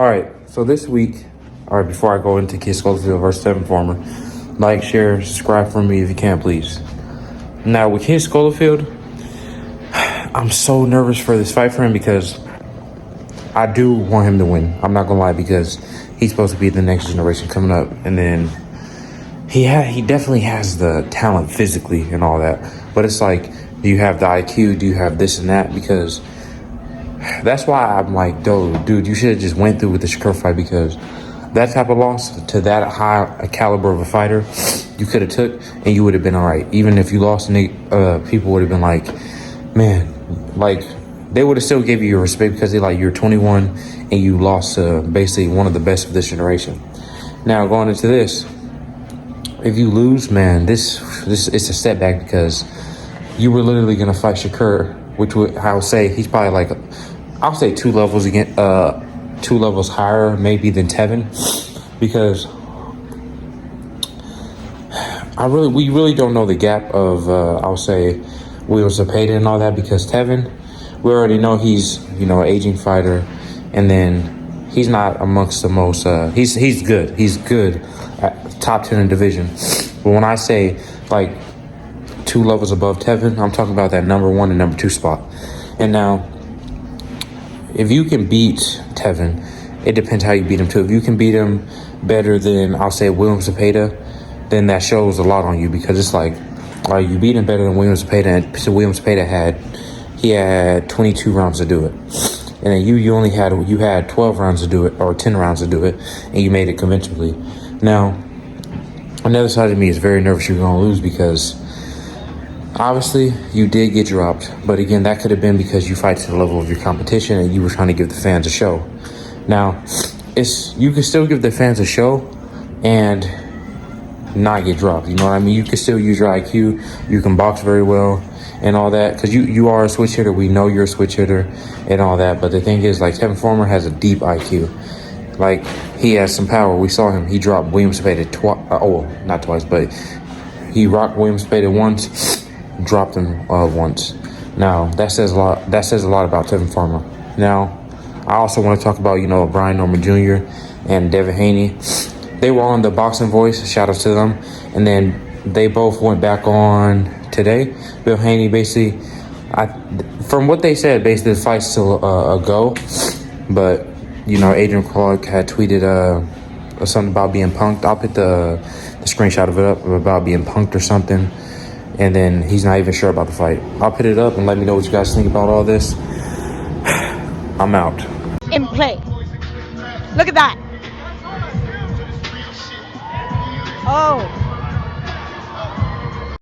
All right, so this week, before I go into Kid Schofield versus Tevin Farmer, like, share, subscribe for me if you can, please. Now, with Kid Schofield, I'm so nervous for this fight for him because I do want him to win. I'm not gonna lie, because he's supposed to be the next generation coming up, and then he definitely has the talent physically and all that. But it's like, do you have the IQ? Do you have this and that? Because that's why I'm like, dude, you should have just went through with the Shakur fight, because that type of loss to that high a caliber of a fighter, you could have took and you would have been all right. Even if you lost, people would have been like, man, like, they would have still gave you your respect, because they're like, you're 21 and you lost to basically one of the best of this generation. Now, going into this, if you lose, man, this it's a setback, because you were literally gonna fight Shakur, which I would say he's probably like, I'll say 2 levels again, 2 levels higher maybe than Tevin, because we really don't know the gap of I'll say Williams Zepeda and all that, because Tevin, we already know he's an aging fighter, and then he's not amongst the most he's good at top 10 in division. But when I say like 2 levels above Tevin, I'm talking about that number 1 and number 2 spot. And now, if you can beat Tevin, it depends how you beat him too. If you can beat him better than, I'll say, Williams Zepeda, then that shows a lot on you, because it's like you beat him better than Williams Zepeda, and so Williams Zepeda had 22 rounds to do it, and then you only had 12 rounds to do it, or 10 rounds to do it, and you made it convincingly. Now, another side of me is very nervous you're going to lose, because obviously you did get dropped, but again, that could have been because you fight to the level of your competition and you were trying to give the fans a show. Now, you can still give the fans a show and not get dropped. You know what I mean? You can still use your IQ. You can box very well and all that, because you are a switch hitter. We know you're a switch hitter and all that. But the thing is, like, Tevin Farmer has a deep IQ. Like, he has some power. We saw him. He dropped Williams Zepeda not twice, but he rocked Williams Zepeda once, dropped him once. Now, that says a lot. That says a lot about Tevin Farmer. Now, I also want to talk about, Brian Norman Jr. and Devin Haney. They were on the Boxing Voice. Shout out to them. And then they both went back on today. Bill Haney basically, from what they said, basically the fight's still a go. But, Adrian Clark had tweeted something about being punked. I'll put the screenshot of it up about being punked or something. And then he's not even sure about the fight. I'll put it up and let me know what you guys think about all this. I'm out. In play. Look at that.